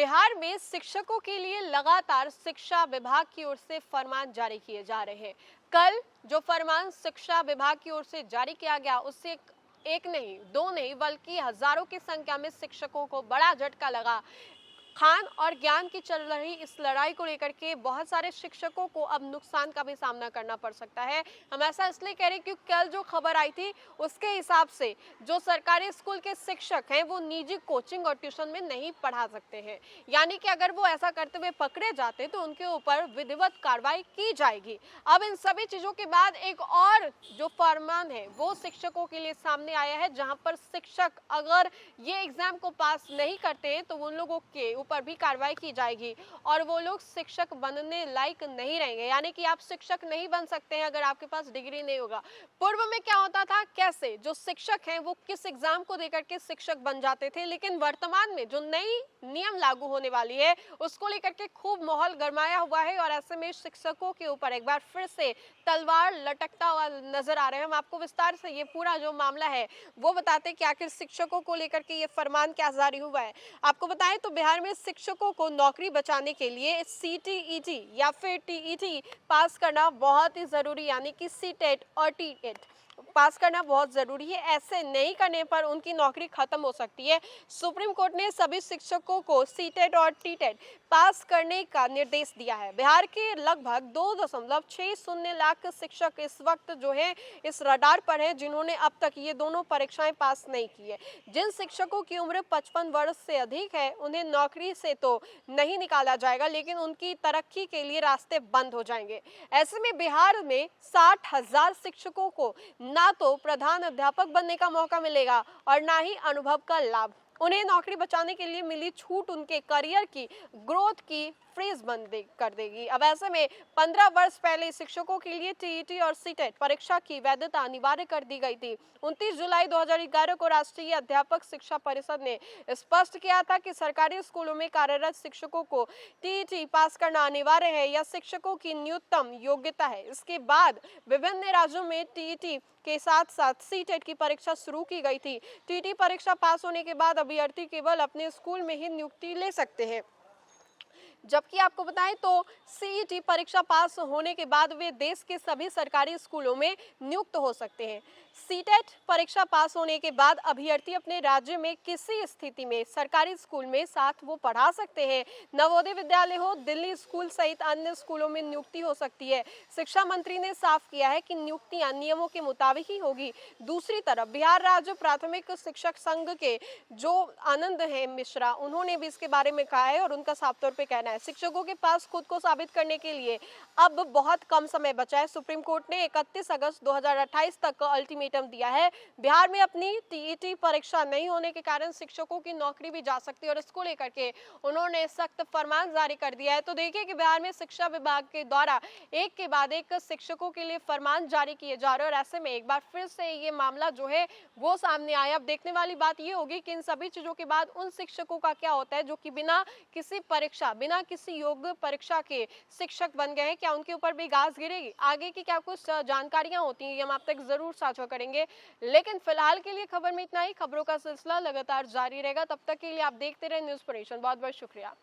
बिहार में शिक्षकों के लिए लगातार शिक्षा विभाग की ओर से फरमान जारी किए जा रहे हैं। कल जो फरमान शिक्षा विभाग की ओर से जारी किया गया उससे एक नहीं, दो नहीं, बल्कि हजारों की संख्या में शिक्षकों को बड़ा झटका लगा। खान और ज्ञान की चल रही इस लड़ाई को लेकर के बहुत सारे शिक्षकों को अब नुकसान का भी सामना करना पड़ सकता है। हम ऐसा इसलिए कह रहे हैं क्योंकि कल जो खबर आई थी उसके हिसाब से जो सरकारी स्कूल के शिक्षक हैं वो निजी कोचिंग और ट्यूशन में नहीं पढ़ा सकते हैं। यानी कि अगर वो ऐसा करते हुए पकड़े जाते तो उनके ऊपर विधिवत कार्रवाई की जाएगी। अब इन सभी चीजों के बाद एक और जो फरमान है वो शिक्षकों के लिए सामने आया है, जहां पर शिक्षक अगर ये एग्जाम को पास नहीं करते हैं तो उन लोगों के ऊपर भी कार्रवाई की जाएगी और वो लोग शिक्षक बनने लायक नहीं रहेंगे। यानी कि आप शिक्षक नहीं बन सकते हैं अगर आपके पास डिग्री नहीं होगा। पूर्व में क्या होता था, कैसे जो शिक्षक हैं वो किस एग्जाम को देकर के शिक्षक बन जाते थे, लेकिन वर्तमान में जो नई नियम लागू होने वाली है उसको लेकर के खूब माहौल गरमाया हुआ है और ऐसे में शिक्षकों के ऊपर एक बार फिर से तलवार लटकता हुआ नजर आ रहे हैं। हम आपको विस्तार से ये पूरा जो मामला है वो बताते हैं कि आखिर शिक्षकों को लेकर के ये फरमान क्या जारी हुआ है। आपको बताएं तो बिहार में शिक्षकों को नौकरी बचाने के लिए सीटीईटी या फिर टीईटी पास करना बहुत ही जरूरी, यानी कि सीटेट और टीटेट पास करना बहुत जरूरी है। ऐसे नहीं करने पर उनकी नौकरी खत्म हो सकती है। सुप्रीम कोर्ट ने सभी शिक्षकों को सीटेट और टीटेट पास करने का निर्देश दिया है। बिहार के लगभग 2.60 लाख शिक्षक इस वक्त जो है इस रडार पर हैं, जिन्होंने अब तक ये दोनों परीक्षाएं पास नहीं की है। जिन शिक्षकों की उम्र 55 वर्ष से अधिक है उन्हें नौकरी से तो नहीं निकाला जाएगा, लेकिन उनकी तरक्की के लिए रास्ते बंद हो जाएंगे। ऐसे में बिहार में 60,000 शिक्षकों को ना तो प्रधान अध्यापक बनने का मौका मिलेगा और ना ही अनुभव का लाभ। उन्हें नौकरी बचाने के लिए मिली छूट उनके करियर की ग्रोथ की फ्रीज बंद कर देगी। अब ऐसे में 15 वर्ष पहले शिक्षकों के लिए टीईटी और सीटेट परीक्षा की वैधता अनिवार्य कर दी गई थी। 29 जुलाई 2011 को राष्ट्रीय अध्यापक शिक्षा परिषद ने स्पष्ट किया था कि सरकारी स्कूलों में कार्यरत शिक्षकों को टीईटी पास करना अनिवार्य है या शिक्षकों की न्यूनतम योग्यता है। इसके बाद विभिन्न राज्यों में टीईटी के साथ साथ सीटेट की परीक्षा शुरू की गई थी। टीईटी परीक्षा पास होने के बाद अभ्यर्थी केवल अपने स्कूल में ही नियुक्ति ले सकते हैं, जबकि आपको बताएं तो सीईटी परीक्षा पास होने के बाद वे देश के सभी सरकारी स्कूलों में नियुक्त हो सकते हैं। सीटेट परीक्षा पास होने के बाद अभ्यर्थी अपने राज्य में किसी स्थिति में सरकारी स्कूल में साथ वो पढ़ा सकते हैं। नवोदय विद्यालय हो, दिल्ली स्कूल सहित अन्य स्कूलों में नियुक्ति हो सकती है। शिक्षा मंत्री ने साफ किया है कि नियुक्तियां नियमों के मुताबिक ही होगी। दूसरी तरफ बिहार राज्य प्राथमिक शिक्षक संघ के जो आनंद है मिश्रा, उन्होंने भी इसके बारे में कहा है और उनका साफ तौर पर कहना है शिक्षकों के पास खुद को साबित करने के लिए अब बहुत कम समय बचा है। सुप्रीम कोर्ट ने 31 अगस्त 2028 तक अल्टीमेटम दिया है। बिहार में अपनी टीईटी परीक्षा नहीं होने के कारण शिक्षकों की नौकरी भी जा सकती है और इसको लेकर के उन्होंने सख्त फरमान जारी कर दिया है। तो देखिए कि बिहार में शिक्षा विभाग के द्वारा एक के बाद एक शिक्षकों के लिए फरमान जारी किए जा रहे हैं और ऐसे में एक बार फिर से ये मामला जो है वो सामने आया। अब देखने वाली बात ये होगी कि इन सभी चीजों के बाद उन शिक्षकों का क्या होता है जो कि बिना किसी परीक्षा, बिना किसी योग्य परीक्षा के शिक्षक बन गए हैं। क्या उनके ऊपर भी गाज गिरेगी? आगे की क्या कुछ जानकारियां होती हैं हम आप तक जरूर साझा करेंगे, लेकिन फिलहाल के लिए खबर में इतना ही। खबरों का सिलसिला लगातार जारी रहेगा, तब तक के लिए आप देखते रहे न्यूज़ परेशान। बहुत बहुत शुक्रिया।